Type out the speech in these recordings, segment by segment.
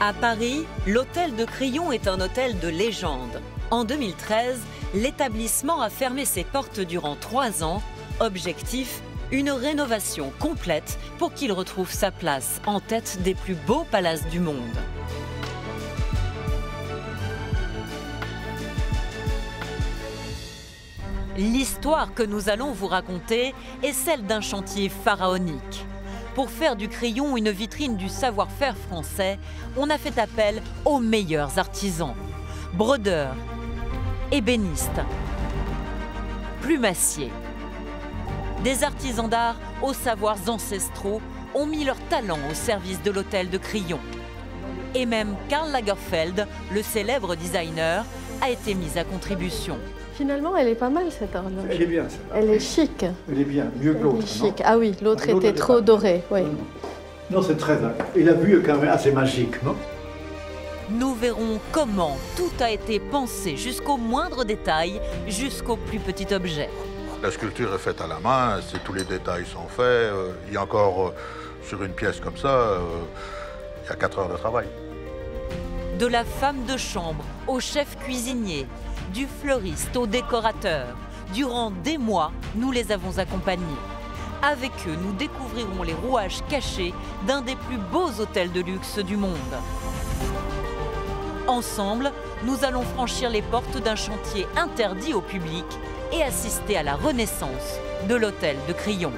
À Paris, l'hôtel de Crillon est un hôtel de légende. En 2013, l'établissement a fermé ses portes durant 3 ans. Objectif, une rénovation complète pour qu'il retrouve sa place en tête des plus beaux palaces du monde. L'histoire que nous allons vous raconter est celle d'un chantier pharaonique. Pour faire du Crillon une vitrine du savoir-faire français, on a fait appel aux meilleurs artisans. Brodeurs, ébénistes, plumassiers. Des artisans d'art aux savoirs ancestraux ont mis leur talent au service de l'hôtel de Crillon. Et même Karl Lagerfeld, le célèbre designer, a été mis à contribution. Finalement, elle est pas mal cette horloge. Elle est bien, celle-là. Elle est chic. Elle est bien, mieux que l'autre. Chic. Ah oui, l'autre était trop dorée. Oui. Non, c'est très... Et la vue est quand même assez magique, non? Nous verrons comment tout a été pensé jusqu'au moindre détail, jusqu'au plus petit objet. La sculpture est faite à la main, tous les détails sont faits. Il y a encore, sur une pièce comme ça, il y a 4 heures de travail. De la femme de chambre au chef cuisinier, du fleuriste au décorateur. Durant des mois, nous les avons accompagnés. Avec eux, nous découvrirons les rouages cachés d'un des plus beaux hôtels de luxe du monde. Ensemble, nous allons franchir les portes d'un chantier interdit au public et assister à la renaissance de l'hôtel de Crillon.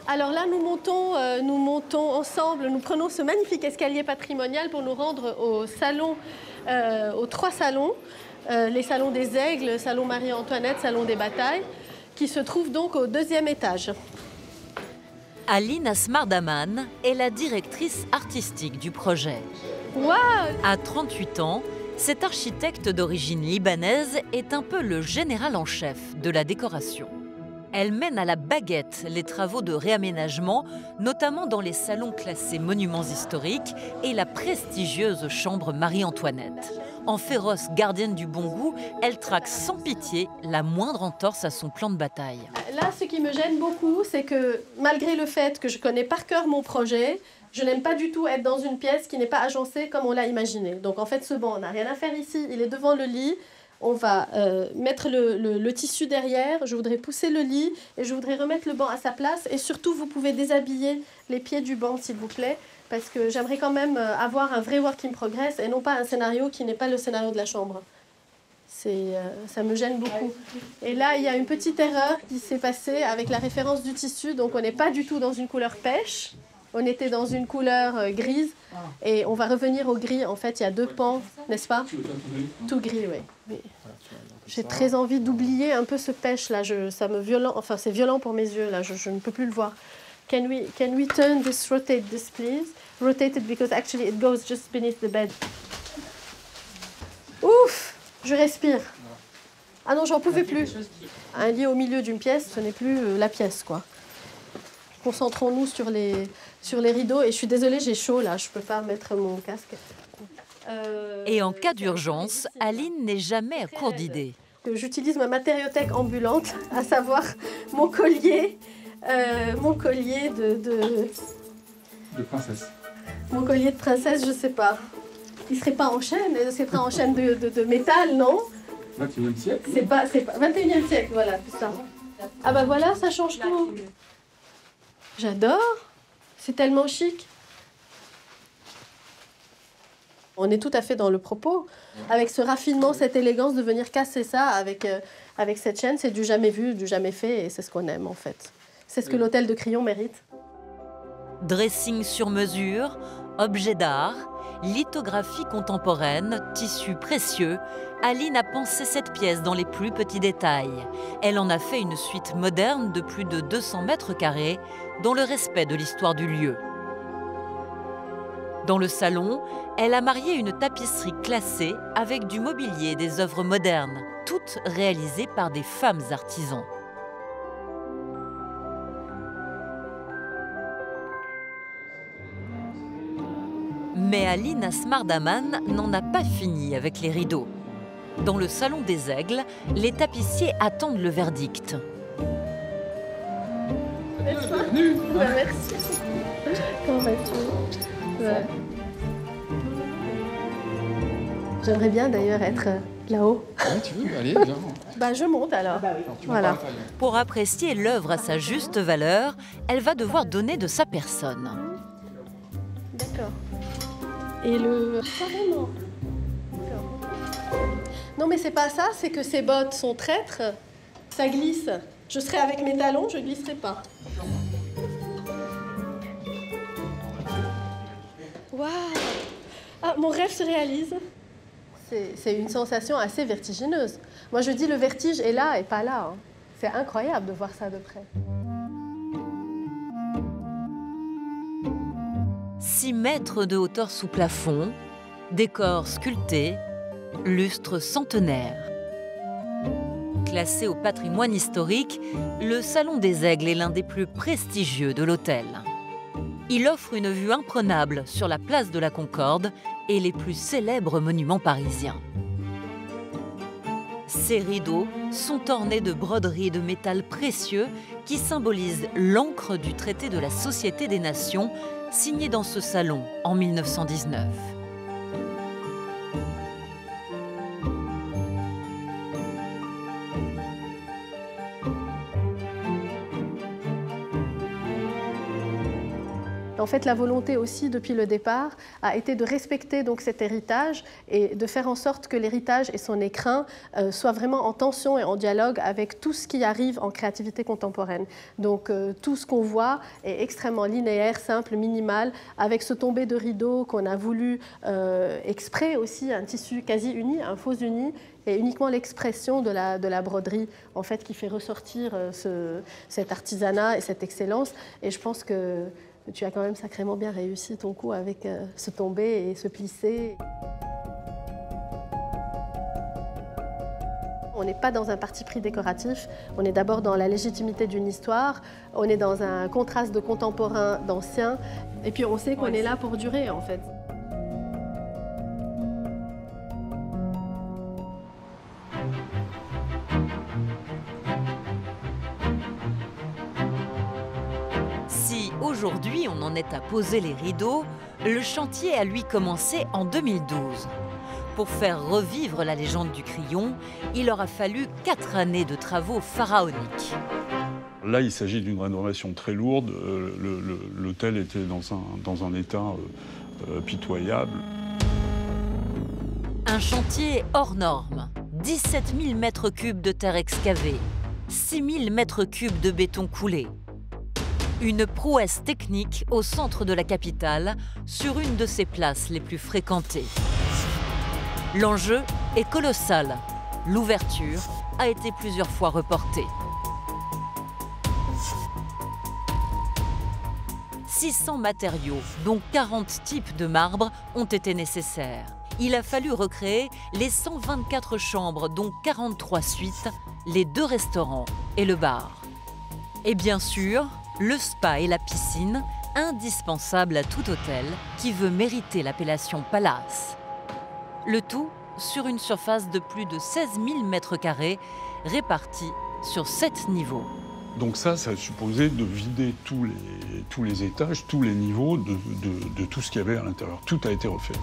Alors là, nous montons ensemble, nous prenons ce magnifique escalier patrimonial pour nous rendre au salon, aux 3 salons, les salons des Aigles, salon Marie-Antoinette, salon des Batailles, qui se trouvent donc au 2e étage. Aline Asmardaman est la directrice artistique du projet. Wow! À 38 ans, cet architecte d'origine libanaise est un peu le général en chef de la décoration. Elle mène à la baguette les travaux de réaménagement, notamment dans les salons classés monuments historiques et la prestigieuse chambre Marie-Antoinette. En féroce gardienne du bon goût, elle traque sans pitié la moindre entorse à son plan de bataille. Là, ce qui me gêne beaucoup, c'est que malgré le fait que je connais par cœur mon projet, je n'aime pas du tout être dans une pièce qui n'est pas agencée comme on l'a imaginé. Donc en fait, ce banc, on n'a rien à faire ici, il est devant le lit. On va mettre le tissu derrière, je voudrais pousser le lit et je voudrais remettre le banc à sa place. Et surtout, vous pouvez déshabiller les pieds du banc, s'il vous plaît, parce que j'aimerais quand même avoir un vrai work in progress et non pas un scénario qui n'est pas le scénario de la chambre. Ça me gêne beaucoup. Et là, il y a une petite erreur qui s'est passée avec la référence du tissu. Donc, on n'est pas du tout dans une couleur pêche. On était dans une couleur grise et on va revenir au gris. En fait, il y a 2 pans, n'est-ce pas? Tout gris, oui. Oui. J'ai très envie d'oublier un peu ce pêche là. Ça me violent. Enfin, c'est violent pour mes yeux là. Je ne peux plus le voir. Can we turn this, rotate this, please? Rotate it because actually it goes just beneath the bed. Ouf! Je respire. Ah non, j'en pouvais plus. Un lit au milieu d'une pièce, ce n'est plus la pièce, quoi. Concentrons-nous sur les rideaux. Et je suis désolée, j'ai chaud là, je ne peux pas mettre mon casque. Et en cas d'urgence, Aline n'est jamais à court d'idées. J'utilise ma matériothèque ambulante, à savoir mon collier de princesse. Mon collier de princesse, je ne sais pas. Il ne serait pas en chaîne, ce serait en chaîne de métal, non? 21e siècle. C'est pas 21e siècle, voilà, c'est ça. Ah bah voilà, ça change tout. J'adore, c'est tellement chic. On est tout à fait dans le propos. Avec ce raffinement, cette élégance de venir casser ça avec cette chaîne, c'est du jamais vu, du jamais fait, et c'est ce qu'on aime en fait. C'est ce que l'hôtel de Crillon mérite. Dressing sur mesure, objets d'art, lithographie contemporaine, tissus précieux, Aline a pensé cette pièce dans les plus petits détails. Elle en a fait une suite moderne de plus de 200 mètres carrés, dans le respect de l'histoire du lieu. Dans le salon, elle a marié une tapisserie classée avec du mobilier et des œuvres modernes, toutes réalisées par des femmes artisans. Mais Ali Nasmar-Daman n'en a pas fini avec les rideaux. Dans le salon des Aigles, les tapissiers attendent le verdict. Bienvenue. Merci. Comment vas-tu? Ouais. J'aimerais bien d'ailleurs être là-haut. Ouais, tu veux? Allez, viens. Bah, je monte alors. Tu Voilà. montes par l'intérieur. Pour apprécier l'œuvre à sa juste valeur, elle va devoir donner de sa personne. D'accord. Et le... Carrément. D'accord. Non mais c'est pas ça, c'est que ces bottes sont traîtres. Ça glisse. Je serai avec mes talons, je glisserai pas. Waouh! Ah, mon rêve se réalise. C'est une sensation assez vertigineuse. Moi je dis le vertige est là et pas là. Hein. C'est incroyable de voir ça de près. 6 mètres de hauteur sous plafond, décor sculpté, lustre centenaire. Classé au patrimoine historique, le Salon des Aigles est l'un des plus prestigieux de l'hôtel. Il offre une vue imprenable sur la place de la Concorde et les plus célèbres monuments parisiens. Ces rideaux sont ornés de broderies de métal précieux qui symbolisent l'encre du traité de la Société des Nations signé dans ce salon en 1919. En fait, la volonté aussi, depuis le départ, a été de respecter donc cet héritage et de faire en sorte que l'héritage et son écrin soient vraiment en tension et en dialogue avec tout ce qui arrive en créativité contemporaine. Donc, tout ce qu'on voit est extrêmement linéaire, simple, minimal, avec ce tombé de rideau qu'on a voulu exprès aussi, un tissu quasi uni, un faux uni, et uniquement l'expression de la broderie en fait, qui fait ressortir cet artisanat et cette excellence. Et je pense que tu as quand même sacrément bien réussi ton coup avec ce tombé et ce plissé. On n'est pas dans un parti pris décoratif, on est d'abord dans la légitimité d'une histoire, on est dans un contraste de contemporain, d'ancien, et puis on sait qu'on est là pour durer en fait. Aujourd'hui, on en est à poser les rideaux, le chantier a lui commencé en 2012. Pour faire revivre la légende du Crillon, il aura fallu 4 années de travaux pharaoniques. Là, il s'agit d'une rénovation très lourde. L'hôtel était dans un état pitoyable. Un chantier hors norme. 17 000 mètres cubes de terre excavée, 6 000 mètres cubes de béton coulé. Une prouesse technique au centre de la capitale, sur une de ses places les plus fréquentées. L'enjeu est colossal. L'ouverture a été plusieurs fois reportée. 600 matériaux, dont 40 types de marbre, ont été nécessaires. Il a fallu recréer les 124 chambres, dont 43 suites, les 2 restaurants et le bar. Et bien sûr, le spa et la piscine, indispensables à tout hôtel qui veut mériter l'appellation palace. Le tout sur une surface de plus de 16 000 mètres carrés, répartie sur 7 niveaux. Donc ça supposait de vider tous les étages, tous les niveaux de tout ce qu'il y avait à l'intérieur. Tout a été refait.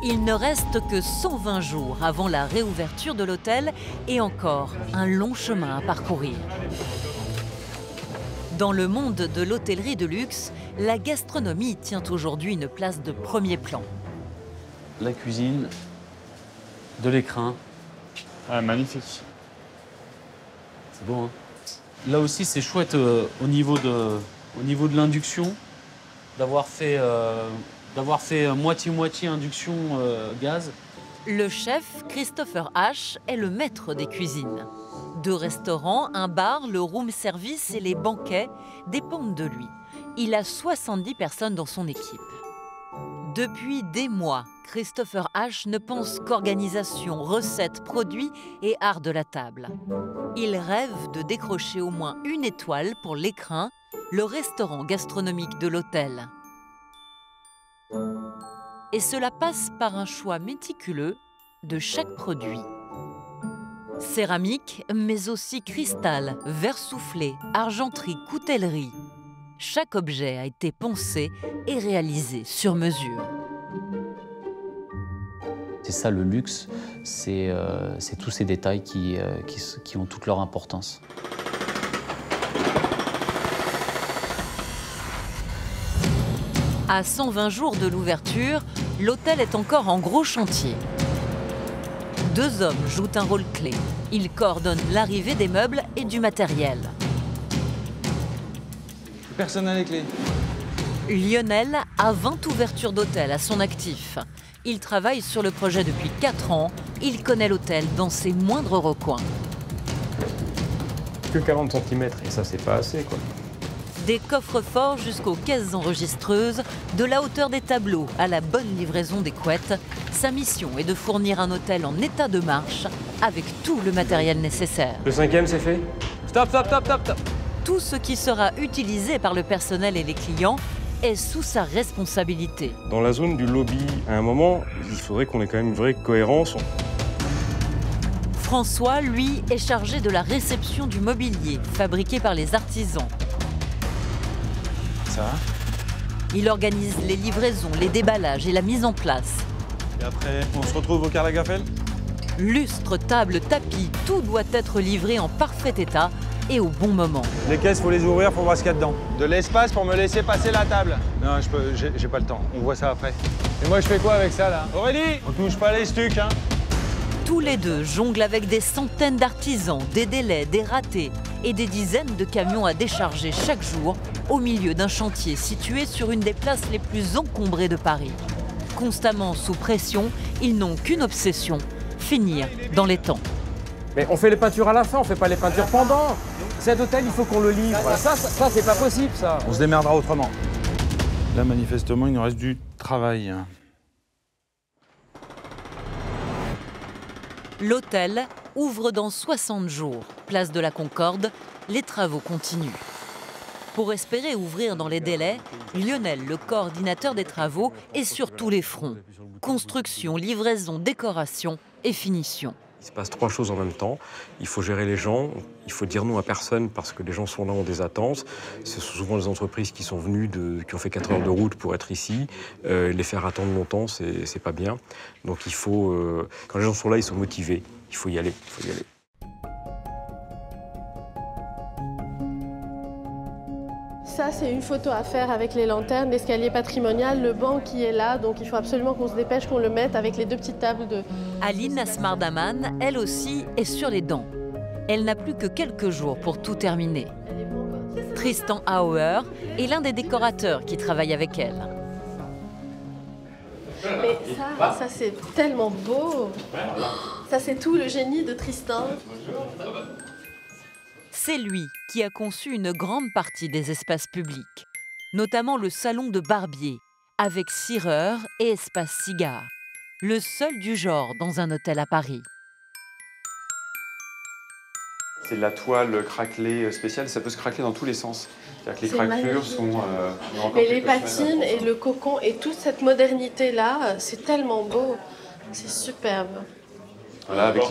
Il ne reste que 120 jours avant la réouverture de l'hôtel et encore un long chemin à parcourir. Dans le monde de l'hôtellerie de luxe, la gastronomie tient aujourd'hui une place de premier plan. La cuisine, de l'écrin. Ah, magnifique. C'est beau, hein? Là aussi, c'est chouette au niveau de l'induction, d'avoir fait moitié-moitié induction gaz. Le chef, Christopher H, est le maître des cuisines. 2 restaurants, un bar, le room service et les banquets dépendent de lui. Il a 70 personnes dans son équipe. Depuis des mois, Christopher H ne pense qu'organisation, recettes, produits et art de la table. Il rêve de décrocher au moins une étoile pour l'écrin le restaurant gastronomique de l'hôtel. Et cela passe par un choix méticuleux de chaque produit. Céramique, mais aussi cristal, verre soufflé, argenterie, coutellerie. Chaque objet a été poncé et réalisé sur mesure. C'est ça le luxe, c'est tous ces détails qui ont toute leur importance. À 120 jours de l'ouverture, l'hôtel est encore en gros chantier. 2 hommes jouent un rôle clé. Ils coordonnent l'arrivée des meubles et du matériel. Personne n'a les clés. Lionel a 20 ouvertures d'hôtel à son actif. Il travaille sur le projet depuis 4 ans. Il connaît l'hôtel dans ses moindres recoins. Que 40 cm, et ça, c'est pas assez, quoi. Des coffres-forts jusqu'aux caisses enregistreuses, de la hauteur des tableaux à la bonne livraison des couettes, sa mission est de fournir un hôtel en état de marche avec tout le matériel nécessaire. Le 5e, c'est fait? Stop, stop, stop, stop, stop. Tout ce qui sera utilisé par le personnel et les clients est sous sa responsabilité. Dans la zone du lobby, à un moment, il faudrait qu'on ait quand même une vraie cohérence. François, lui, est chargé de la réception du mobilier fabriqué par les artisans. Ça va? Il organise les livraisons, les déballages et la mise en place. Et après, on se retrouve au Carlagafel? Lustres, tables, tapis, tout doit être livré en parfait état et au bon moment. Les caisses, faut les ouvrir pour voir ce qu'il y a dedans. De l'espace pour me laisser passer la table. Non, j'ai pas le temps. On voit ça après. Et moi, je fais quoi avec ça, là? Aurélie, on touche pas les stucs, hein? Tous les deux jonglent avec des centaines d'artisans, des délais, des ratés et des dizaines de camions à décharger chaque jour au milieu d'un chantier situé sur une des places les plus encombrées de Paris. Constamment sous pression, ils n'ont qu'une obsession, finir dans les temps. Mais on fait les peintures à la fin, on fait pas les peintures pendant. Cet hôtel, il faut qu'on le livre. Ça, c'est pas possible, ça. On se démerdera autrement. Là, manifestement, il nous reste du travail. L'hôtel ouvre dans 60 jours. Place de la Concorde, les travaux continuent. Pour espérer ouvrir dans les délais, Lionel, le coordinateur des travaux, est sur tous les fronts. Construction, livraison, décoration et finition. Il se passe 3 choses en même temps. Il faut gérer les gens, il faut dire non à personne parce que les gens sont là, ont des attentes. Ce sont souvent les entreprises qui sont venues, qui ont fait 4 heures de route pour être ici. Les faire attendre longtemps, c'est pas bien. Donc il faut, quand les gens sont là, ils sont motivés. Il faut y aller, il faut y aller. Ça, c'est une photo à faire avec les lanternes, l'escalier patrimonial, le banc qui est là. Donc il faut absolument qu'on se dépêche, qu'on le mette avec les 2 petites tables de... Aline Asmardaman, elle aussi, est sur les dents. Elle n'a plus que quelques jours pour tout terminer. Tristan Auer est l'un des décorateurs qui travaille avec elle. Mais ça c'est tellement beau. Ça, c'est tout le génie de Tristan. C'est lui qui a conçu une grande partie des espaces publics, notamment le salon de barbier, avec cireur et espace cigare, le seul du genre dans un hôtel à Paris. C'est de la toile craquelée spéciale, ça peut se craqueler dans tous les sens. C'est-à-dire que les craquelures sont... Mais les patines et le cocon et toute cette modernité-là, c'est tellement beau. C'est superbe. Voilà, avec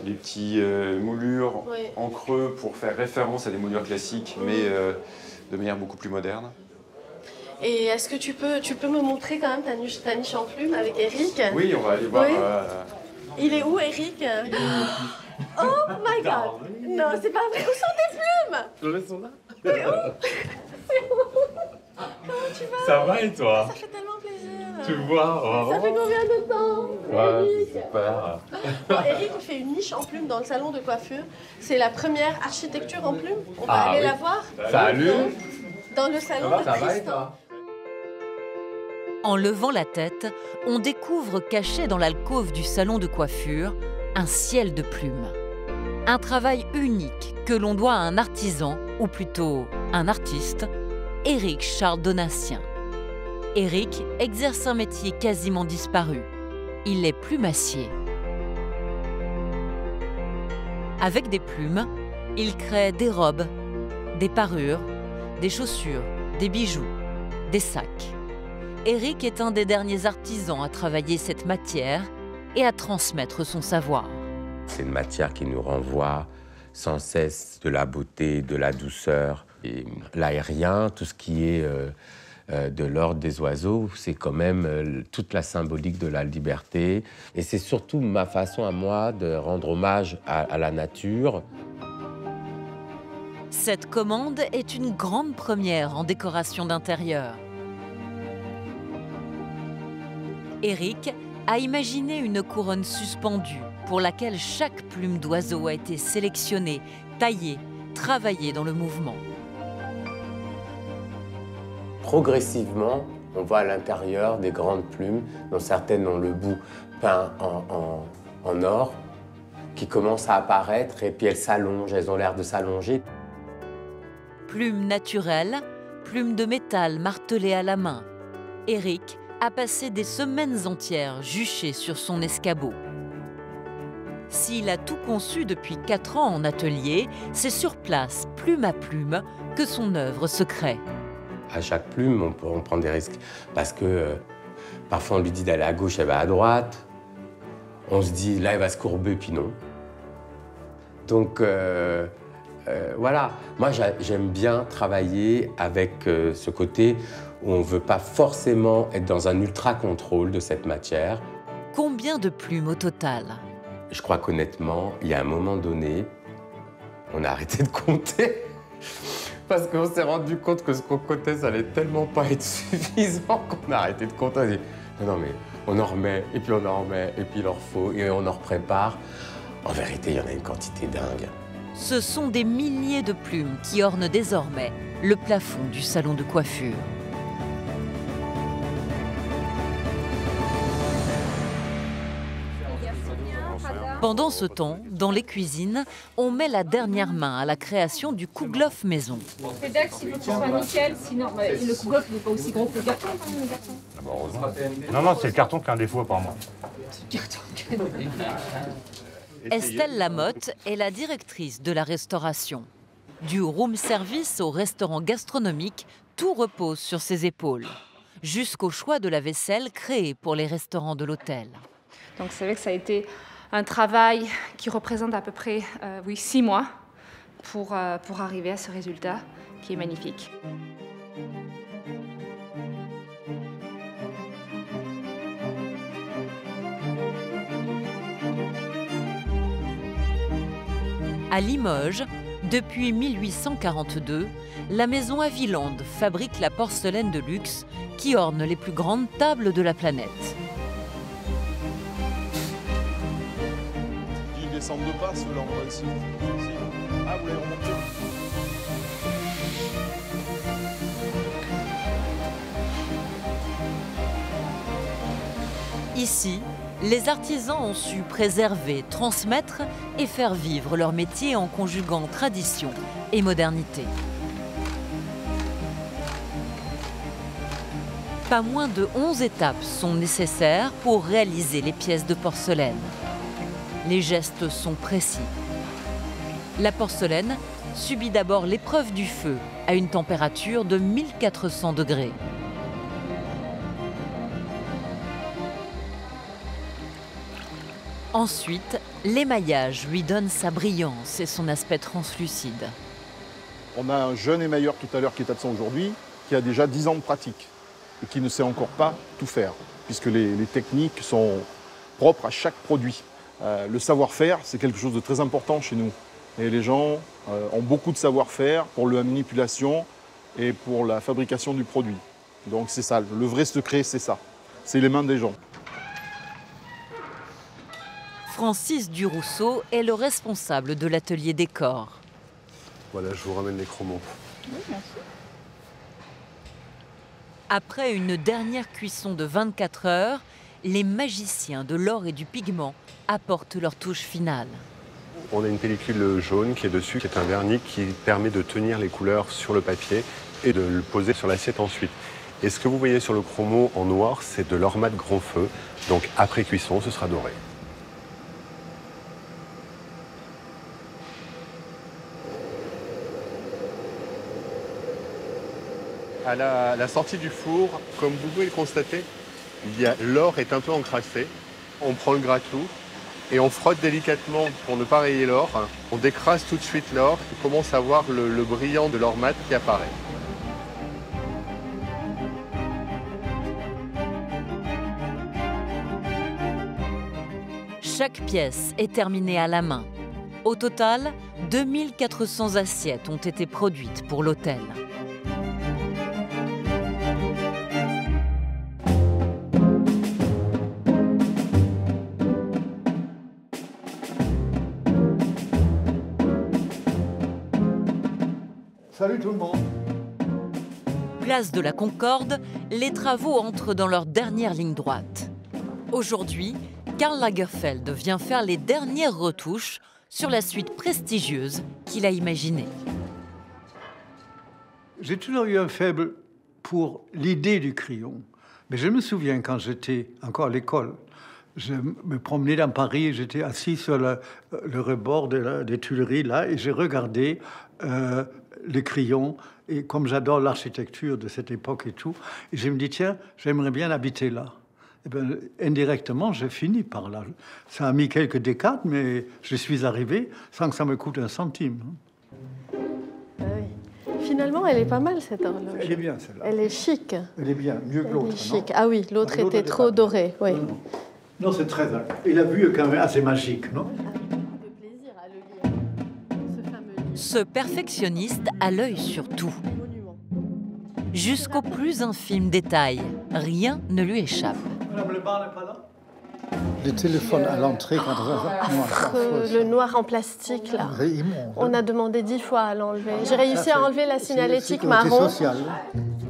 les petits moulures en creux pour faire référence à des moulures classiques, mais de manière beaucoup plus moderne. Et est-ce que tu peux me montrer quand même ta niche en plume avec Eric? Oui, on va aller voir... Il est où, Eric? Oh my God! Non, c'est pas vrai. Où sont tes plumes? Elles sont là. Comment tu vas? Ça va et toi? Ça fait tellement plaisir. Tu vois? Ça fait combien de temps? Ouais, super. Bon, Eric, il fait une niche en plumes dans le salon de coiffure. C'est la première architecture en plumes. On va aller la voir. Salut. Dans le salon de Tristan. En levant la tête, on découvre caché dans l'alcôve du salon de coiffure un ciel de plumes. Un travail unique que l'on doit à un artisan, ou plutôt un artiste, Éric Charles Donatien. Éric exerce un métier quasiment disparu. Il est plumassier. Avec des plumes, il crée des robes, Des parures, des chaussures, des bijoux, des sacs. Éric est un des derniers artisans à travailler cette matière et à transmettre son savoir. C'est une matière qui nous renvoie sans cesse de la beauté, de la douceur. Et l'aérien, tout ce qui est de l'ordre des oiseaux, c'est quand même toute la symbolique de la liberté. Et c'est surtout ma façon à moi de rendre hommage à la nature. Cette commande est une grande première en décoration d'intérieur. Éric a imaginé une couronne suspendue pour laquelle chaque plume d'oiseau a été sélectionnée, taillée, travaillée dans le mouvement. Progressivement, on voit à l'intérieur des grandes plumes, dont certaines ont le bout peint en or, qui commencent à apparaître et puis elles s'allongent, elles ont l'air de s'allonger. Plumes naturelles, plumes de métal martelées à la main. Éric a passé des semaines entières juché sur son escabeau. S'il a tout conçu depuis 4 ans en atelier, c'est sur place, plume à plume, que son œuvre se crée. À chaque plume, on prend des risques parce que parfois on lui dit d'aller à gauche, elle va à droite. On se dit là, elle va se courber, puis non. Donc voilà, moi j'aime bien travailler avec ce côté où on ne veut pas forcément être dans un ultra-contrôle de cette matière. Combien de plumes au total? Je crois qu'honnêtement, il y a un moment donné, on a arrêté de compter. Parce qu'on s'est rendu compte que ce qu'on comptait, ça allait tellement pas être suffisant qu'on a arrêté de compter. On a dit, non, mais on en remet, et puis on en remet, et puis il en faut, et on en reprépare. En vérité, il y en a une quantité dingue. Ce sont des milliers de plumes qui ornent désormais le plafond du salon de coiffure. Pendant ce temps, dans les cuisines, on met la dernière main à la création du kouglof maison. Fedex, il faut que ce soit nickel, sinon le kouglof n'est pas aussi gros que le carton. Non, c'est le carton qui a un défaut apparemment. Estelle Lamotte est la directrice de la restauration. Du room service au restaurant gastronomique, tout repose sur ses épaules. Jusqu'au choix de la vaisselle créée pour les restaurants de l'hôtel. Donc c'est vrai que ça a été un travail qui représente à peu près 6 mois pour arriver à ce résultat qui est magnifique. À Limoges, depuis 1842, la maison Haviland fabrique la porcelaine de luxe qui orne les plus grandes tables de la planète. Ils descendent de pas, ceux-là, on va ici. Ah, vous l'avez remonté. Ici, les artisans ont su préserver, transmettre et faire vivre leur métier en conjuguant tradition et modernité. Pas moins de 11 étapes sont nécessaires pour réaliser les pièces de porcelaine. Les gestes sont précis. La porcelaine subit d'abord l'épreuve du feu à une température de 1400 degrés. Ensuite, l'émaillage lui donne sa brillance et son aspect translucide. On a un jeune émailleur tout à l'heure qui est absent aujourd'hui, qui a déjà 10 ans de pratique et qui ne sait encore pas tout faire, puisque les techniques sont propres à chaque produit. Le savoir-faire, c'est quelque chose de très important chez nous. Et les gens ont beaucoup de savoir-faire pour la manipulation et pour la fabrication du produit. Donc c'est ça, le vrai secret, c'est ça. C'est les mains des gens. Francis Durousseau est le responsable de l'atelier décor. Voilà, je vous ramène les chromos. Oui, merci. Après une dernière cuisson de 24 heures, les magiciens de l'or et du pigment apportent leur touche finale. On a une pellicule jaune qui est dessus, qui est un vernis qui permet de tenir les couleurs sur le papier et de le poser sur l'assiette ensuite. Et ce que vous voyez sur le chromo en noir, c'est de l'or mat grand feu. Donc après cuisson, ce sera doré. À la sortie du four, comme vous pouvez le constater, l'or est un peu encrassé. On prend le gratouille et on frotte délicatement pour ne pas rayer l'or. On décrase tout de suite l'or et commence à voir le brillant de l'or mat qui apparaît. Chaque pièce est terminée à la main. Au total, 2400 assiettes ont été produites pour l'hôtel. Salut tout le monde. Place de la Concorde, les travaux entrent dans leur dernière ligne droite. Aujourd'hui, Karl Lagerfeld vient faire les dernières retouches sur la suite prestigieuse qu'il a imaginée. J'ai toujours eu un faible pour l'idée du crayon. Mais je me souviens quand j'étais encore à l'école, je me promenais dans Paris, j'étais assis sur le rebord des Tuileries là, et j'ai regardé les crayons. Et comme j'adore l'architecture de cette époque et tout, et je me dis tiens, j'aimerais bien habiter là. Et bien, indirectement, j'ai fini par là. Ça a mis quelques décades, mais je suis arrivé sans que ça me coûte un centime. Ah oui. Finalement, elle est pas mal, cette horloge. Elle est bien, celle-là. Elle est chic. Elle est bien, mieux que l'autre. Chic. Ah oui, l'autre était trop dorée. Oui. Non, c'est très... Et la vue est quand même assez magique, non? Ce perfectionniste a l'œil sur tout. Jusqu'au plus infime détail, rien ne lui échappe. Madame, le bar n'est pas là? Le téléphone à l'entrée, le noir en plastique, là. On a demandé 10 fois à l'enlever. J'ai réussi à enlever la signalétique marron.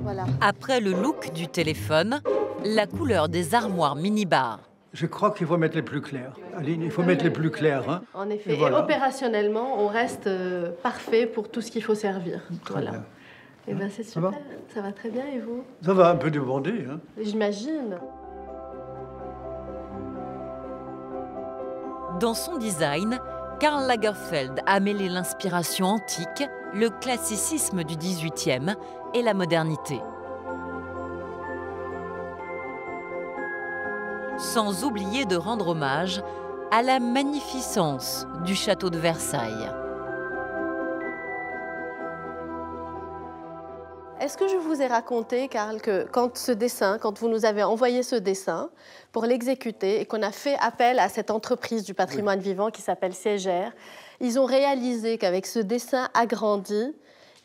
Voilà. Après le look du téléphone, la couleur des armoires mini-bar. Je crois qu'il faut mettre les plus clairs. Aline, il faut mettre les plus clairs. Hein. En effet. Et opérationnellement, on reste parfait pour tout ce qu'il faut servir. Voilà. Et ben c'est super. Ça va très bien, et vous? Ça va un peu déborder. Hein. J'imagine. Dans son design, Karl Lagerfeld a mêlé l'inspiration antique, le classicisme du XVIIIe et la modernité. Sans oublier de rendre hommage à la magnificence du château de Versailles. Est-ce que je vous ai raconté, Karl, que quand vous nous avez envoyé ce dessin pour l'exécuter et qu'on a fait appel à cette entreprise du patrimoine vivant qui s'appelle Siégère, ils ont réalisé qu'avec ce dessin agrandi,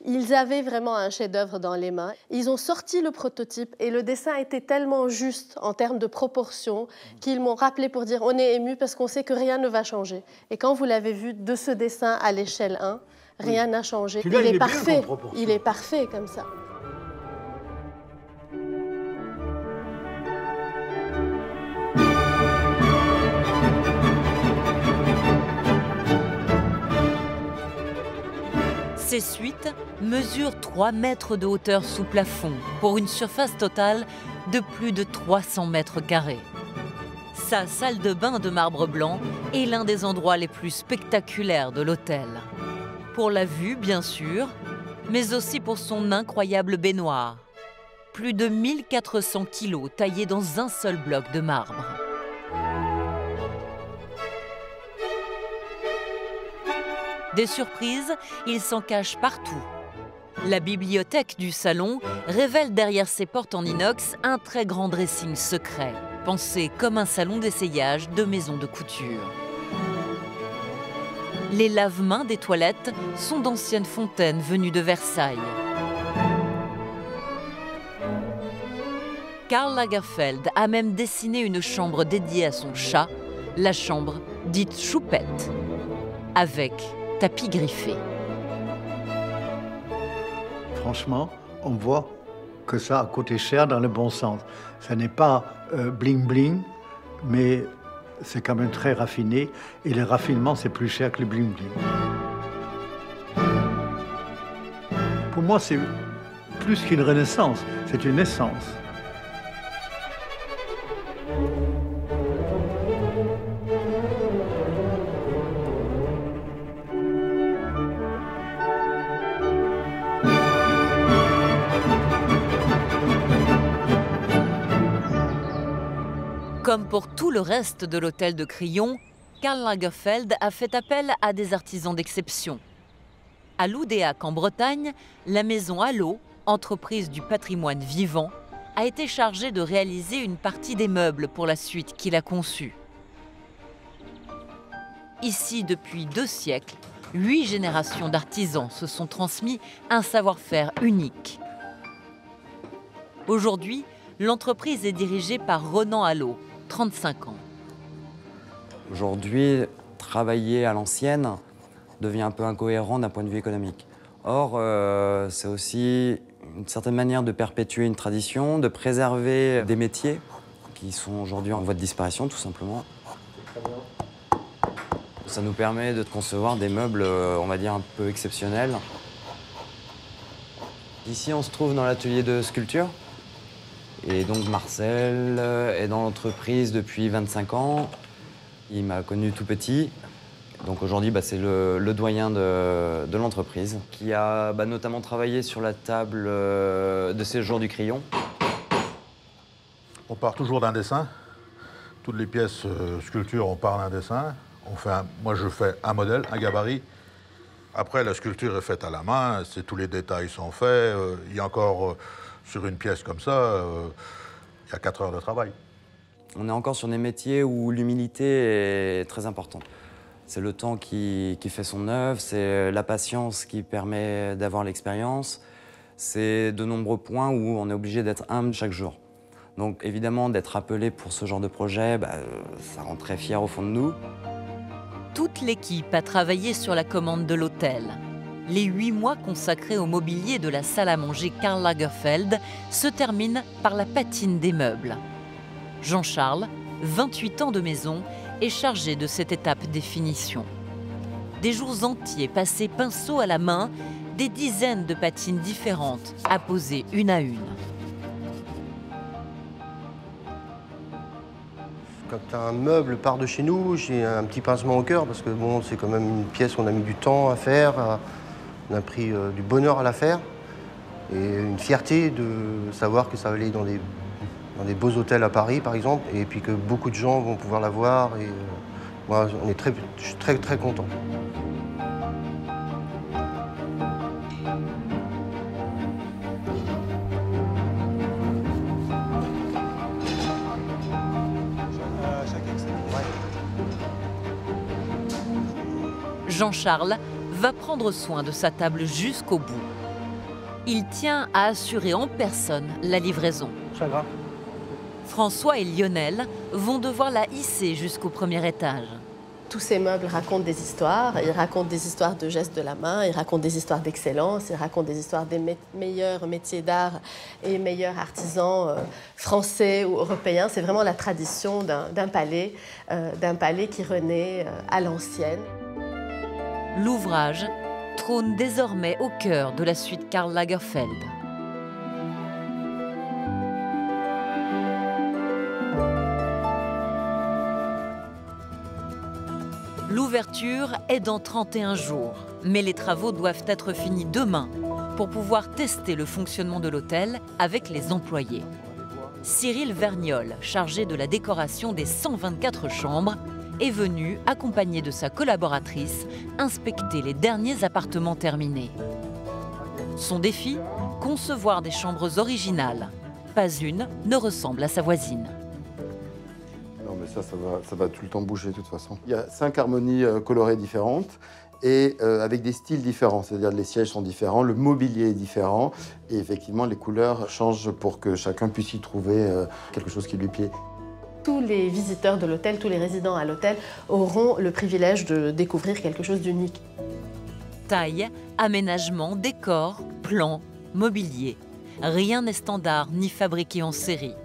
ils avaient vraiment un chef-d'œuvre dans les mains. Ils ont sorti le prototype et le dessin était tellement juste en termes de proportions qu'ils m'ont rappelé pour dire on est ému parce qu'on sait que rien ne va changer. Et quand vous l'avez vu de ce dessin à l'échelle 1, rien n'a changé. Il est parfait. Il est parfait comme ça. Ces suites mesurent 3 mètres de hauteur sous plafond pour une surface totale de plus de 300 mètres carrés. Sa salle de bain de marbre blanc est l'un des endroits les plus spectaculaires de l'hôtel. Pour la vue, bien sûr, mais aussi pour son incroyable baignoire. Plus de 1400 kilos taillés dans un seul bloc de marbre. Des surprises, il s'en cache partout. La bibliothèque du salon révèle derrière ses portes en inox un très grand dressing secret, pensé comme un salon d'essayage de maison de couture. Les lave-mains des toilettes sont d'anciennes fontaines venues de Versailles. Karl Lagerfeld a même dessiné une chambre dédiée à son chat, la chambre dite choupette, avec tapis griffé. Franchement, on voit que ça a coûté cher dans le bon sens. Ce n'est pas bling-bling, mais c'est quand même très raffiné. Et le raffinement, c'est plus cher que le bling-bling. Pour moi, c'est plus qu'une renaissance, c'est une essence. Comme pour tout le reste de l'hôtel de Crillon, Karl Lagerfeld a fait appel à des artisans d'exception. À Loudéac, en Bretagne, la maison Allo, entreprise du patrimoine vivant, a été chargée de réaliser une partie des meubles pour la suite qu'il a conçue. Ici, depuis 2 siècles, 8 générations d'artisans se sont transmis un savoir-faire unique. Aujourd'hui, l'entreprise est dirigée par Ronan Allo, 35 ans. Aujourd'hui, travailler à l'ancienne devient un peu incohérent d'un point de vue économique. Or, c'est aussi une certaine manière de perpétuer une tradition, de préserver des métiers qui sont aujourd'hui en voie de disparition, tout simplement. Ça nous permet de concevoir des meubles, on va dire, un peu exceptionnels. Ici, on se trouve dans l'atelier de sculpture. Et donc, Marcel est dans l'entreprise depuis 25 ans. Il m'a connu tout petit. Donc aujourd'hui, c'est le doyen de l'entreprise qui a notamment travaillé sur la table de séjour du Crillon. On part toujours d'un dessin. Toutes les pièces sculptures, on part d'un dessin. Moi, je fais un modèle, un gabarit. Après, la sculpture est faite à la main, tous les détails sont faits. Il y a encore, sur une pièce comme ça, il y a 4 heures de travail. On est encore sur des métiers où l'humilité est très importante. C'est le temps qui fait son œuvre, c'est la patience qui permet d'avoir l'expérience. C'est de nombreux points où on est obligé d'être humble chaque jour. Donc évidemment, d'être appelé pour ce genre de projet, ça rend très fier au fond de nous. Toute l'équipe a travaillé sur la commande de l'hôtel. Les 8 mois consacrés au mobilier de la salle à manger Karl Lagerfeld se terminent par la patine des meubles. Jean-Charles, 28 ans de maison, est chargé de cette étape des finitions. Des jours entiers passés pinceau à la main, des dizaines de patines différentes à poser une à une. Quand un meuble part de chez nous, j'ai un petit pincement au cœur parce que bon, c'est quand même une pièce qu'on a mis du temps à faire, on a pris du bonheur à la faire et une fierté de savoir que ça va aller dans des beaux hôtels à Paris, par exemple, et puis que beaucoup de gens vont pouvoir la voir. Et moi, je suis très, très content. Jean-Charles va prendre soin de sa table jusqu'au bout. Il tient à assurer en personne la livraison. François et Lionel vont devoir la hisser jusqu'au premier étage. Tous ces meubles racontent des histoires. Ils racontent des histoires de gestes de la main, ils racontent des histoires d'excellence, ils racontent des histoires des meilleurs métiers d'art et meilleurs artisans français ou européens. C'est vraiment la tradition d'un palais qui renaît à l'ancienne. L'ouvrage trône désormais au cœur de la suite Karl Lagerfeld. L'ouverture est dans 31 jours, mais les travaux doivent être finis demain pour pouvoir tester le fonctionnement de l'hôtel avec les employés. Cyril Vergnol, chargé de la décoration des 124 chambres, est venu, accompagné de sa collaboratrice, inspecter les derniers appartements terminés. Son défi, concevoir des chambres originales. Pas une ne ressemble à sa voisine. Non mais ça va tout le temps bouger de toute façon. Il y a 5 harmonies colorées différentes et avec des styles différents, c'est-à-dire les sièges sont différents, le mobilier est différent et effectivement les couleurs changent pour que chacun puisse y trouver quelque chose qui lui plaît. Tous les visiteurs de l'hôtel, tous les résidents à l'hôtel auront le privilège de découvrir quelque chose d'unique. Taille, aménagement, décor, plan, mobilier. Rien n'est standard ni fabriqué en série.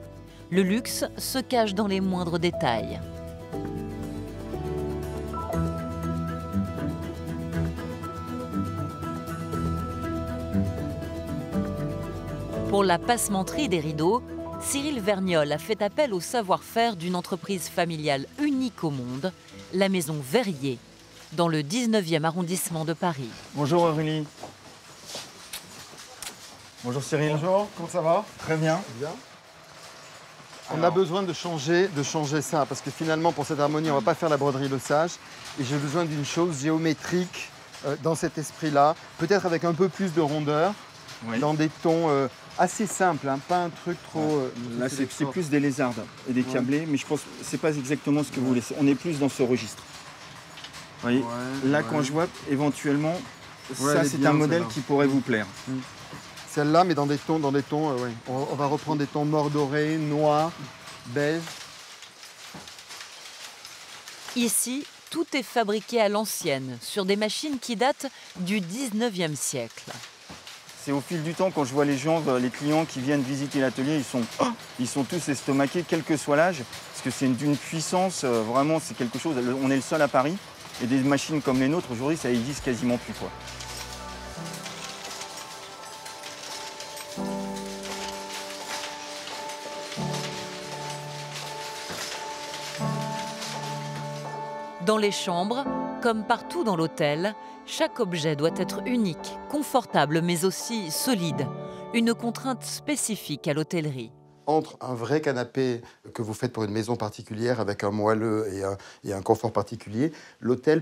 Le luxe se cache dans les moindres détails. Pour la passementerie des rideaux, Cyril Vergnol a fait appel au savoir-faire d'une entreprise familiale unique au monde, la maison Verrier, dans le 19e arrondissement de Paris. Bonjour Aurélie. Bonjour Cyril. Bonjour, comment ça va? Très bien. Bien. On a besoin de changer ça, parce que finalement, pour cette harmonie, on ne va pas faire la broderie le sage. Et j'ai besoin d'une chose géométrique dans cet esprit-là, peut-être avec un peu plus de rondeur, dans des tons assez simples, hein, pas un truc trop... Là, c'est plus des lézardes et des câblés, mais je pense que ce n'est pas exactement ce que vous voulez. On est plus dans ce registre. Vous voyez, là, quand je vois, éventuellement, ça, c'est un modèle qui pourrait vous plaire. Celle-là, mais dans des tons, ouais. On va reprendre des tons mordorés, noirs, beige. Ici, tout est fabriqué à l'ancienne, sur des machines qui datent du 19e siècle. C'est au fil du temps, quand je vois les gens, les clients qui viennent visiter l'atelier, ils sont tous estomaqués, quel que soit l'âge, parce que c'est d'une puissance, vraiment, c'est quelque chose. On est le seul à Paris, et des machines comme les nôtres, aujourd'hui, ça n'existe quasiment plus, quoi. Dans les chambres, comme partout dans l'hôtel, chaque objet doit être unique, confortable mais aussi solide. Une contrainte spécifique à l'hôtellerie. Entre un vrai canapé que vous faites pour une maison particulière avec un moelleux et un confort particulier, l'hôtel,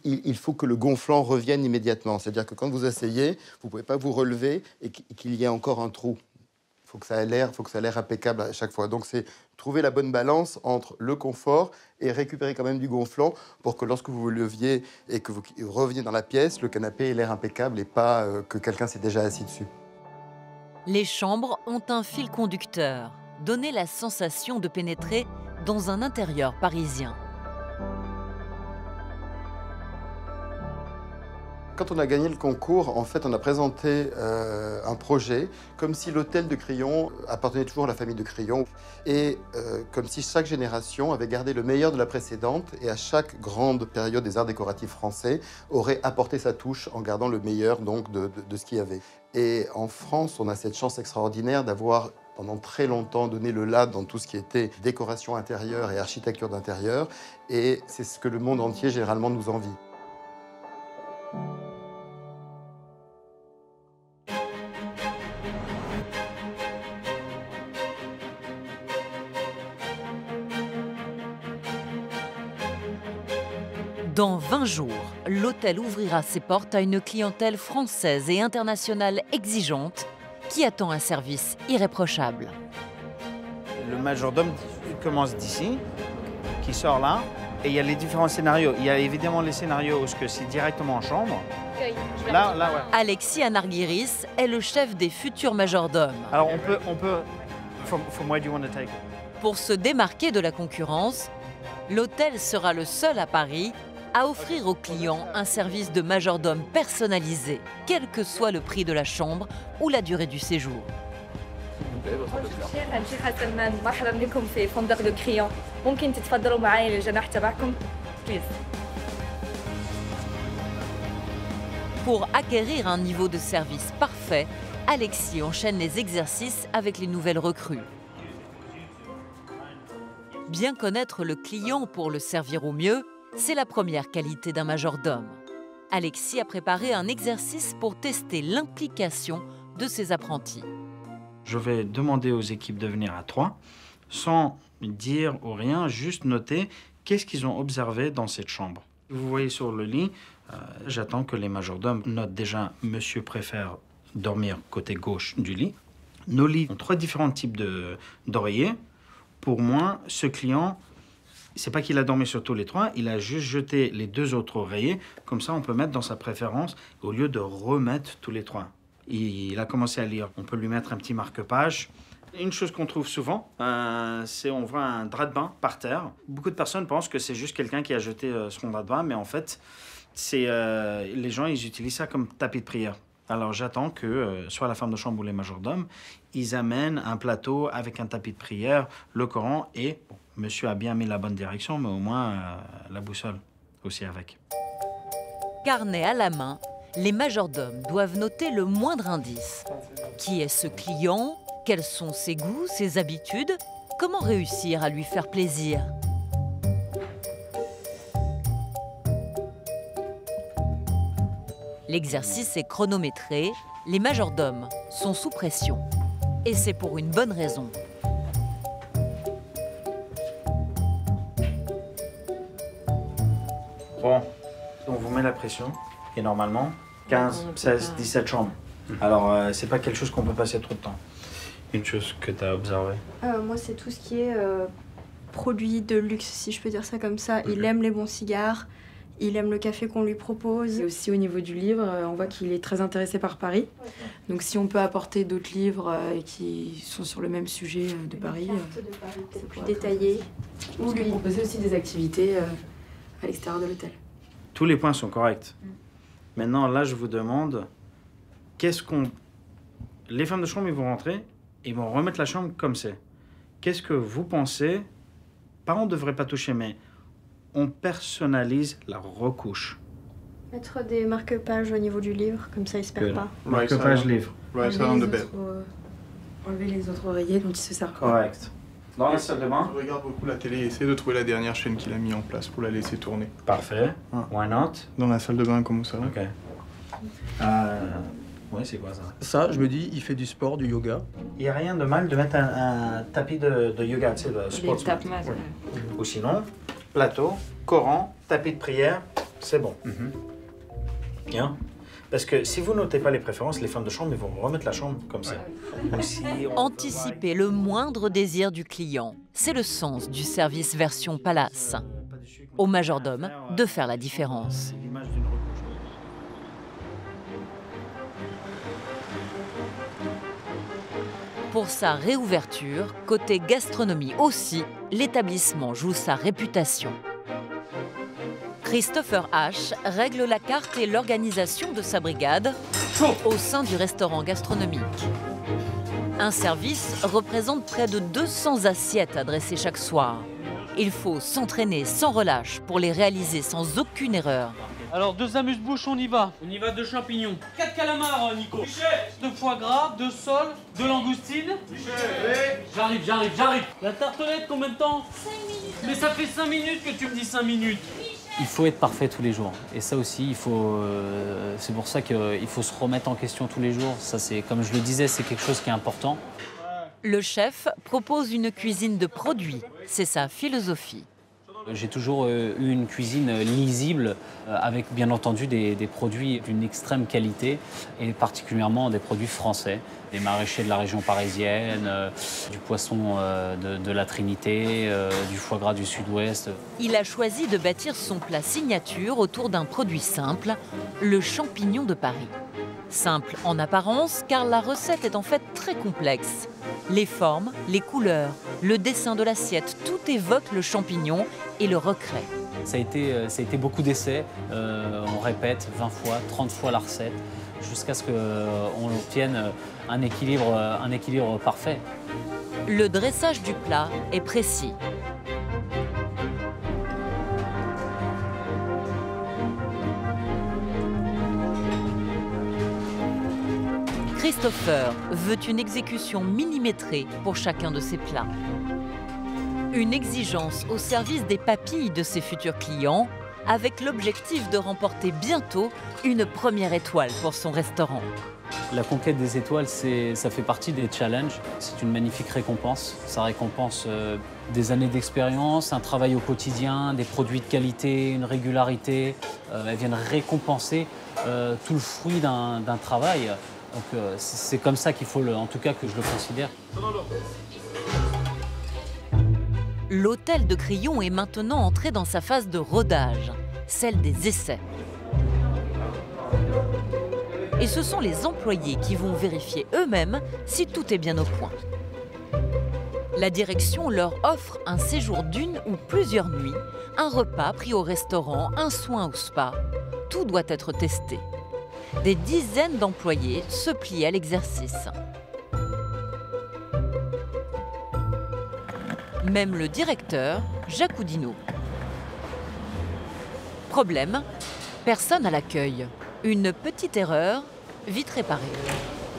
il faut que le gonflant revienne immédiatement. C'est-à-dire que quand vous asseyez, vous ne pouvez pas vous relever et qu'il y ait encore un trou. Il faut que ça ait l'air impeccable à chaque fois. Donc c'est trouver la bonne balance entre le confort et récupérer quand même du gonflant pour que lorsque vous vous leviez et que vous reveniez dans la pièce, le canapé ait l'air impeccable et pas que quelqu'un s'est déjà assis dessus. Les chambres ont un fil conducteur, donner la sensation de pénétrer dans un intérieur parisien. Quand on a gagné le concours, en fait, on a présenté un projet comme si l'hôtel de Crillon appartenait toujours à la famille de Crillon et comme si chaque génération avait gardé le meilleur de la précédente et à chaque grande période des arts décoratifs français aurait apporté sa touche en gardant le meilleur donc, de ce qu'il y avait. Et en France, on a cette chance extraordinaire d'avoir pendant très longtemps donné le là dans tout ce qui était décoration intérieure et architecture d'intérieur et c'est ce que le monde entier généralement nous envie. Dans 20 jours, l'hôtel ouvrira ses portes à une clientèle française et internationale exigeante qui attend un service irréprochable. Le majordome commence d'ici, qui sort là, et il y a les différents scénarios. Il y a évidemment les scénarios où c'est directement en chambre. Là, ouais. Alexis Anargiris est le chef des futurs majordomes. Alors on peut from where do you want to take it? Pour se démarquer de la concurrence, l'hôtel sera le seul à Paris à offrir aux clients un service de majordome personnalisé, quel que soit le prix de la chambre ou la durée du séjour. Pour acquérir un niveau de service parfait, Alexis enchaîne les exercices avec les nouvelles recrues. Bien connaître le client pour le servir au mieux, c'est la première qualité d'un majordome. Alexis a préparé un exercice pour tester l'implication de ses apprentis. Je vais demander aux équipes de venir à 3, sans dire ou rien, juste noter qu'est-ce qu'ils ont observé dans cette chambre. Vous voyez sur le lit, j'attends que les majordomes notent déjà « Monsieur préfère dormir côté gauche du lit ». Nos lits ont 3 différents types d'oreillers. Pour moi, ce client, c'est pas qu'il a dormi sur tous les 3, il a juste jeté les 2 autres oreillers. Comme ça, on peut mettre dans sa préférence au lieu de remettre tous les 3. Il a commencé à lire. On peut lui mettre un petit marque-page. Une chose qu'on trouve souvent, c'est on voit un drap de bain par terre. Beaucoup de personnes pensent que c'est juste quelqu'un qui a jeté son drap de bain, mais en fait, les gens ils utilisent ça comme tapis de prière. Alors j'attends que, soit la femme de chambre ou les majordomes, ils amènent un plateau avec un tapis de prière, le Coran et, bon, monsieur a bien mis la bonne direction, mais au moins la boussole aussi avec. Carnet à la main, les majordomes doivent noter le moindre indice. Qui est ce client? Quels sont ses goûts, ses habitudes? Comment réussir à lui faire plaisir? L'exercice est chronométré, les majordomes sont sous pression. Et c'est pour une bonne raison. Bon, on vous met la pression. Et normalement, 15, 16, 17 chambres. Alors, c'est pas quelque chose qu'on peut passer trop de temps. Une chose que tu as observée? Moi, c'est tout ce qui est produit de luxe, si je peux dire ça comme ça. Il aime les bons cigares, il aime le café qu'on lui propose. Et aussi au niveau du livre, on voit qu'il est très intéressé par Paris. Donc si on peut apporter d'autres livres qui sont sur le même sujet de Paris, c'est plus détaillé. Ou lui proposer aussi des activités à l'extérieur de l'hôtel. Tous les points sont corrects. Maintenant, là, je vous demande, qu'est-ce qu'on... Les femmes de chambre, ils vont rentrer, ils vont remettre la chambre comme c'est. Qu'est-ce que vous pensez? Pas on ne devrait pas toucher, mais on personnalise la recouche. Mettre des marque-pages au niveau du livre, comme ça il se perd pas. Marque-page livre. Enlever les autres oreillers dont il se sert. Correct. Dans la salle de bain? Je regarde beaucoup la télé et essaie de trouver la dernière chaîne qu'il a mis en place pour la laisser tourner. Parfait. Why not? Dans la salle de bain comme ça. Ok. Ouais, c'est quoi ça? Ça, je me dis, il fait du sport, du yoga. Il n'y a rien de mal de mettre un tapis de yoga, tu sais, de sport. Ou sinon, plateau, Coran, tapis de prière, c'est bon. Bien. Parce que si vous notez pas les préférences, les femmes de chambre, ils vont remettre la chambre comme ça. Aussi, Anticiper le moindre désir du client, c'est le sens du service version Palace. Au majordome de faire la différence. Pour sa réouverture, côté gastronomie aussi, l'établissement joue sa réputation. Christopher H. règle la carte et l'organisation de sa brigade au sein du restaurant gastronomique. Un service représente près de 200 assiettes à dresser chaque soir. Il faut s'entraîner sans relâche pour les réaliser sans aucune erreur. Alors, 2 amuse-bouches, on y va. On y va 2 champignons. 4 calamars, Nico. 2 foie gras, 2 sols, 2 langoustines. J'arrive. La tartelette, combien de temps? 5 minutes. Mais ça fait 5 minutes que tu me dis 5 minutes. Il faut être parfait tous les jours. Et ça aussi, c'est pour ça qu'il faut se remettre en question tous les jours. Ça, comme je le disais, c'est quelque chose qui est important. Le chef propose une cuisine de produits. C'est sa philosophie. J'ai toujours eu une cuisine lisible, avec bien entendu des produits d'une extrême qualité, et particulièrement des produits français, des maraîchers de la région parisienne, du poisson de la Trinité, du foie gras du Sud-Ouest. Il a choisi de bâtir son plat signature autour d'un produit simple, le champignon de Paris. Simple en apparence, car la recette est en fait très complexe. Les formes, les couleurs, le dessin de l'assiette, tout évoque le champignon et le recrée. Ça a été beaucoup d'essais. On répète 20 fois, 30 fois la recette, jusqu'à ce qu'on obtienne un équilibre parfait. Le dressage du plat est précis. Christopher veut une exécution millimétrée pour chacun de ses plats. Une exigence au service des papilles de ses futurs clients, avec l'objectif de remporter bientôt une première étoile pour son restaurant. La conquête des étoiles, ça fait partie des challenges. C'est une magnifique récompense. Ça récompense des années d'expérience, un travail au quotidien, des produits de qualité, une régularité. Elles viennent récompenser tout le fruit d'un travail. Donc c'est comme ça qu'il faut, en tout cas que je le considère. L'hôtel de Crillon est maintenant entré dans sa phase de rodage, celle des essais. Et ce sont les employés qui vont vérifier eux-mêmes si tout est bien au point. La direction leur offre un séjour d'1 ou plusieurs nuits, un repas pris au restaurant, un soin au spa. Tout doit être testé. Des dizaines d'employés se plient à l'exercice. Même le directeur, Jacques Oudinot. Problème, personne à l'accueil. Une petite erreur, vite réparée.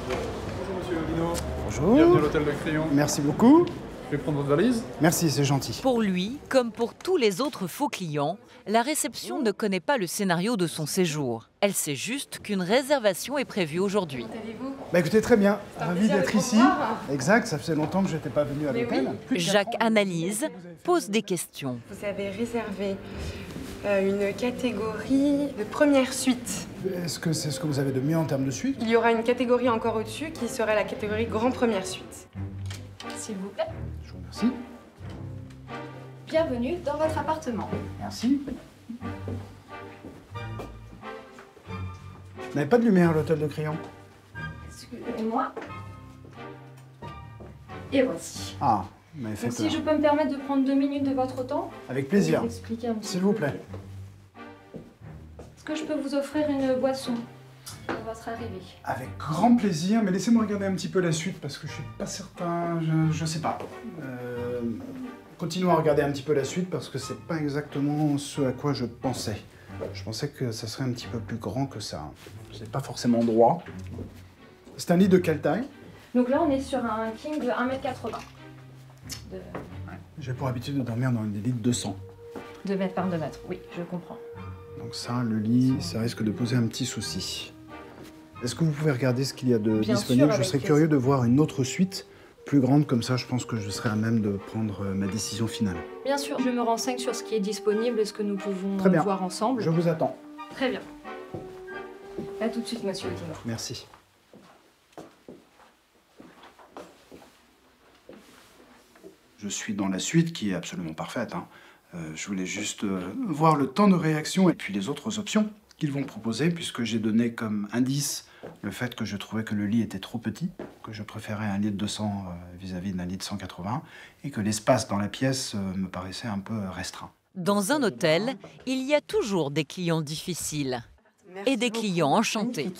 Bonjour Monsieur Oudinot. Bonjour. Bienvenue à l'hôtel de Crillon. Merci beaucoup. Je vais prendre votre valise. Merci, c'est gentil. Pour lui, comme pour tous les autres faux clients, la réception ne connaît pas le scénario de son séjour. Elle sait juste qu'une réservation est prévue aujourd'hui. Bah écoutez, très bien. Ravi d'être ici. Exact, ça faisait longtemps que je n'étais pas venu à l'hôtel. Jacques analyse, pose des questions. Vous avez réservé Une catégorie de première suite. Est-ce que c'est ce que vous avez de mieux en termes de suite? Il y aura une catégorie encore au-dessus qui serait la catégorie grand première suite. S'il vous plaît. Je vous remercie. Bienvenue dans votre appartement. Merci. Vous n'avez pas de lumière à l'hôtel de Crillon? Excusez-moi. Et voici. Ah, vous m'avez fait Donc, peur. si je peux me permettre de prendre 2 minutes de votre temps. Avec plaisir. Pour vous expliquer un petit S'il vous plaît. Est-ce que je peux vous offrir une boisson pour votre arrivée? Avec grand plaisir, mais laissez-moi regarder un petit peu la suite parce que je suis pas certain, je sais pas. Continuons à regarder un petit peu la suite parce que c'est pas exactement ce à quoi je pensais. Je pensais que ça serait un petit peu plus grand que ça. C'est pas forcément droit. C'est un lit de quelle taille? Donc là, on est sur un king de 1m80. J'ai pour habitude de dormir dans des lits de 200. 2 mètres par 2 mètres, oui, je comprends. Donc ça, le lit, ça risque de poser un petit souci. Est-ce que vous pouvez regarder ce qu'il y a de Bien disponible? sûr, Je serais avec curieux de voir une autre suite plus grande, comme ça je pense que je serai à même de prendre ma décision finale. Bien sûr, je me renseigne sur ce qui est disponible et ce que nous pouvons Très bien. voir ensemble. Je vous attends. Très bien. À tout de suite, monsieur Timor. Merci. Je suis dans la suite qui est absolument parfaite, hein. Je voulais juste voir le temps de réaction et puis les autres options qu'ils vont proposer, puisque j'ai donné comme indice le fait que je trouvais que le lit était trop petit, que je préférais un lit de 200 vis-à-vis d'un lit de 180, et que l'espace dans la pièce me paraissait un peu restreint. Dans un hôtel, il y a toujours des clients difficiles et des clients enchantés.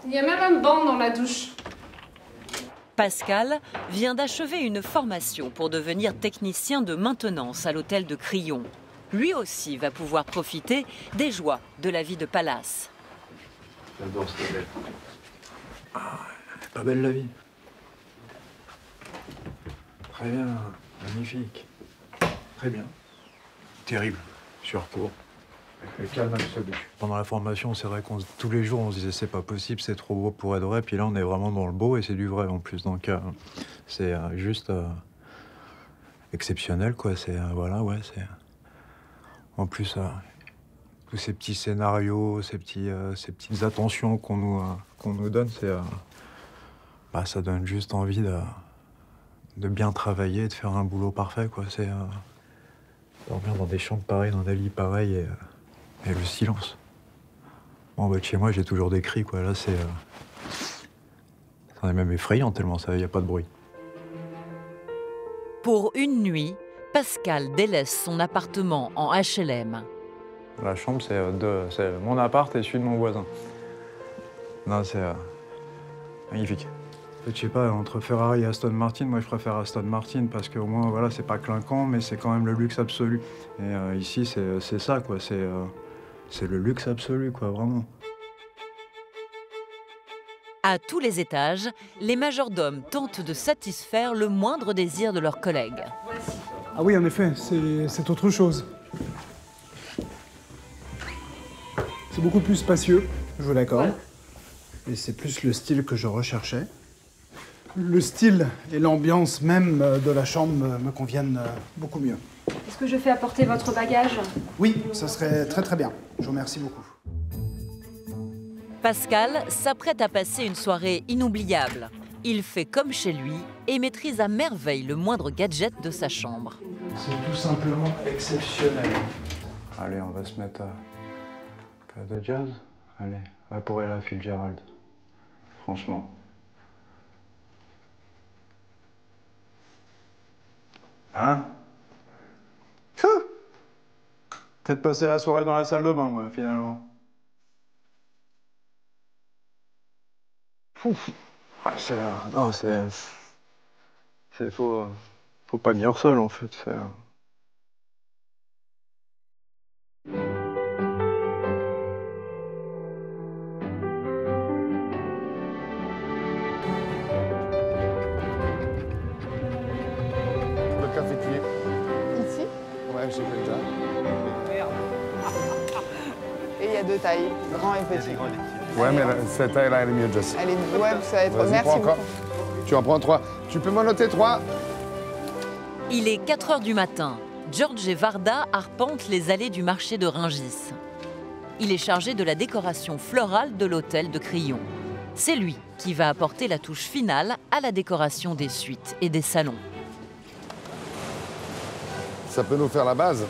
Il y a même un banc dans la douche. Pascal vient d'achever une formation pour devenir technicien de maintenance à l'hôtel de Crillon. Lui aussi va pouvoir profiter des joies de la vie de palace. J'adore cette belle. Ah, elle est pas belle la vie. Très bien, magnifique. Très bien. Terrible, surcourt. Le calme absolu. Pendant la formation, c'est vrai qu'on tous les jours on se disait c'est pas possible, c'est trop beau pour être vrai. Puis là, on est vraiment dans le beau et c'est du vrai en plus. Donc c'est juste exceptionnel, quoi. C'est voilà, ouais, c'est en plus tous ces petits scénarios, ces petites attentions qu'on nous donne, c'est ça donne juste envie de bien travailler, de faire un boulot parfait, quoi. C'est dormir dans des chambres pareilles, dans des lits pareils et le silence. Bon, bah, chez moi, j'ai toujours des cris, quoi. Là, ça est même effrayant tellement il n'y a pas de bruit. Pour une nuit, Pascal délaisse son appartement en HLM. La chambre, c'est mon appart et celui de mon voisin. Non, c'est magnifique. En fait, je sais pas, entre Ferrari et Aston Martin, moi je préfère Aston Martin parce qu'au moins, voilà, c'est pas clinquant, mais c'est quand même le luxe absolu. Et ici, c'est ça, quoi. C'est le luxe absolu, quoi, vraiment. À tous les étages, les majordomes tentent de satisfaire le moindre désir de leurs collègues. Ah oui, en effet, c'est autre chose. C'est beaucoup plus spacieux, je vous l'accorde. Et c'est plus le style que je recherchais. Le style et l'ambiance même de la chambre me conviennent beaucoup mieux. Est-ce que je fais apporter votre bagage? Oui, ça serait très très bien. Je vous remercie beaucoup. Pascal s'apprête à passer une soirée inoubliable. Il fait comme chez lui et maîtrise à merveille le moindre gadget de sa chambre. C'est tout simplement exceptionnel. Allez, on va se mettre un peu de jazz. Allez, va pour Ella Fitzgerald. Franchement. Hein? Peut-être passer la soirée dans la salle de bain, moi, finalement. Ah, non, faut pas venir seul, en fait. Le cafetier. Ici? Ouais, j'ai fait déjà. Et il y a 2 tailles, grand et petit. Ouais, mais cette taille-là, elle est mieux, Jess. Elle est... Ouais, ça va être... Vas-y, Merci prends beaucoup. encore. Tu en prends 3. Tu peux m'en noter 3? Il est 4 h du matin. George et Varda arpentent les allées du marché de Rungis. Il est chargé de la décoration florale de l'hôtel de Crillon. C'est lui qui va apporter la touche finale à la décoration des suites et des salons. Ça peut nous faire la base?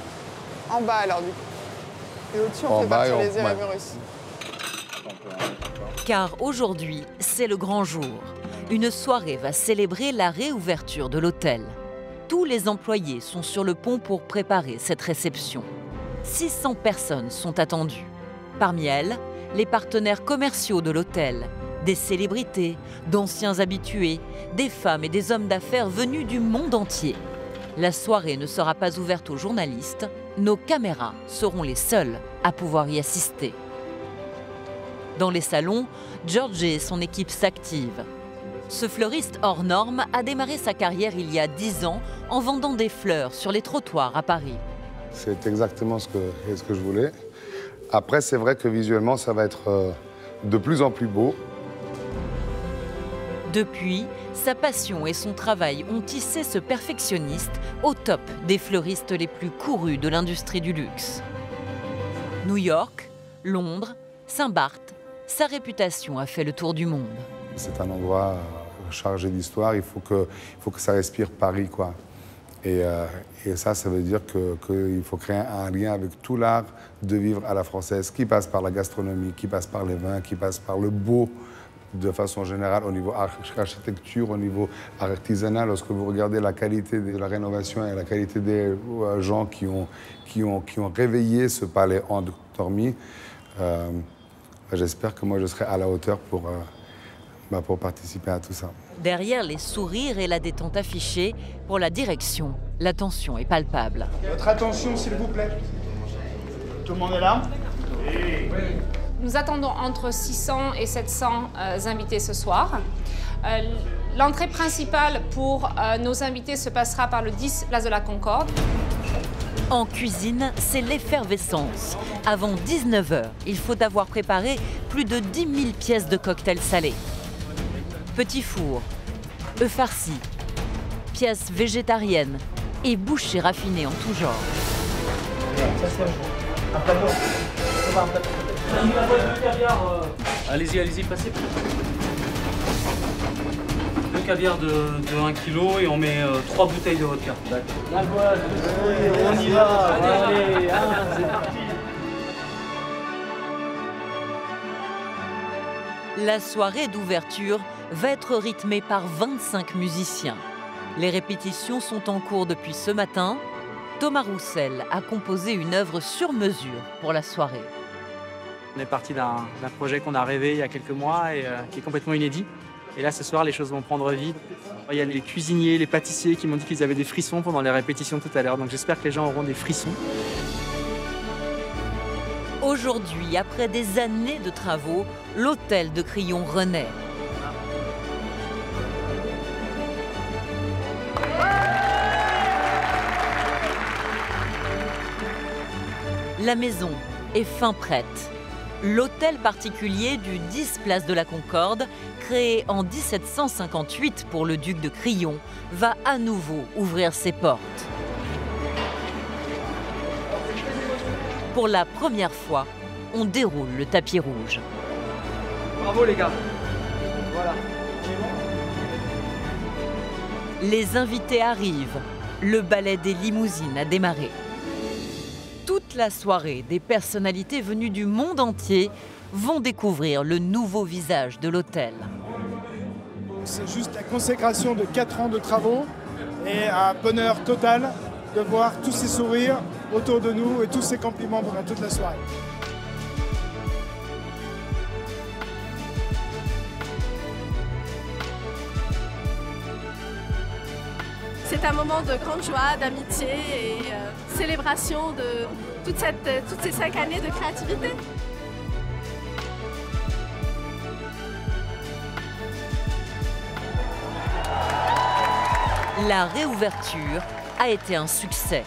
En bas alors du coup. Et au-dessus on fait partir les Erasmus. Car aujourd'hui, c'est le grand jour. Une soirée va célébrer la réouverture de l'hôtel. Tous les employés sont sur le pont pour préparer cette réception. 600 personnes sont attendues. Parmi elles, les partenaires commerciaux de l'hôtel, des célébrités, d'anciens habitués, des femmes et des hommes d'affaires venus du monde entier. La soirée ne sera pas ouverte aux journalistes. Nos caméras seront les seules à pouvoir y assister. Dans les salons, George et son équipe s'activent. Ce fleuriste hors norme a démarré sa carrière il y a 10 ans en vendant des fleurs sur les trottoirs à Paris. C'est exactement ce que je voulais. Après, c'est vrai que visuellement, ça va être de plus en plus beau. Depuis, sa passion et son travail ont tissé ce perfectionniste au top des fleuristes les plus courus de l'industrie du luxe. New York, Londres, Saint-Barth, sa réputation a fait le tour du monde. C'est un endroit chargé d'histoire, il faut que ça respire Paris, quoi. Et ça veut dire qu'il faut créer un lien avec tout l'art de vivre à la française, qui passe par la gastronomie, qui passe par les vins, qui passe par le beau, de façon générale, au niveau architecture, au niveau artisanal. Lorsque vous regardez la qualité de la rénovation et la qualité des gens qui ont réveillé ce palais endormi, j'espère que moi je serai à la hauteur pour participer à tout ça. Derrière les sourires et la détente affichée, pour la direction, la tension est palpable. Votre attention, s'il vous plaît. Tout le monde est là? Nous attendons entre 600 et 700 invités ce soir. L'entrée principale pour nos invités se passera par le 10 Place de la Concorde. En cuisine, c'est l'effervescence. Avant 19 h, il faut avoir préparé plus de 10 000 pièces de cocktails salés. Petits fours, œufs farcis, pièces végétariennes et bouchées raffinées en tout genre. Allez-y, passez. Le caviar de 1 kg et on met 3 bouteilles de vodka. D'accord. On y va. Allez, c'est parti. La soirée d'ouverture va être rythmée par 25 musiciens. Les répétitions sont en cours depuis ce matin. Thomas Roussel a composé une œuvre sur mesure pour la soirée. On est parti d'un projet qu'on a rêvé il y a quelques mois et qui est complètement inédit. Et là, ce soir, les choses vont prendre vie. Il y a les cuisiniers, les pâtissiers qui m'ont dit qu'ils avaient des frissons pendant les répétitions tout à l'heure. Donc j'espère que les gens auront des frissons. Aujourd'hui, après des années de travaux, l'hôtel de Crillon renaît. La maison est fin prête. L'hôtel particulier du 10 Place de la Concorde, créé en 1758 pour le duc de Crillon, va à nouveau ouvrir ses portes. Pour la première fois, on déroule le tapis rouge. Bravo les gars. Voilà. Les invités arrivent. Le ballet des limousines a démarré. Toute la soirée, des personnalités venues du monde entier vont découvrir le nouveau visage de l'hôtel. C'est juste la consécration de 4 ans de travaux et un bonheur total de voir tous ces sourires autour de nous et tous ces compliments pendant toute la soirée. C'est un moment de grande joie, d'amitié et célébration de toutes ces 5 années de créativité. La réouverture a été un succès.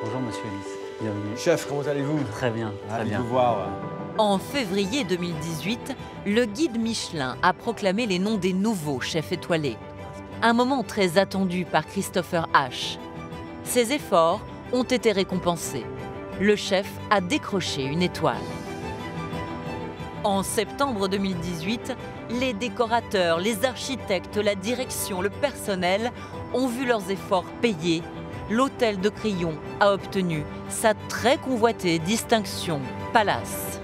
Bonjour Monsieur Alice. Bienvenue. Chef, comment allez-vous? Très bien, très Ravi bien. de vous voir. En février 2018, le guide Michelin a proclamé les noms des nouveaux chefs étoilés. Un moment très attendu par Christopher H. Ses efforts ont été récompensés. Le chef a décroché une étoile. En septembre 2018, les décorateurs, les architectes, la direction, le personnel ont vu leurs efforts payés. L'hôtel de Crillon a obtenu sa très convoitée distinction Palace.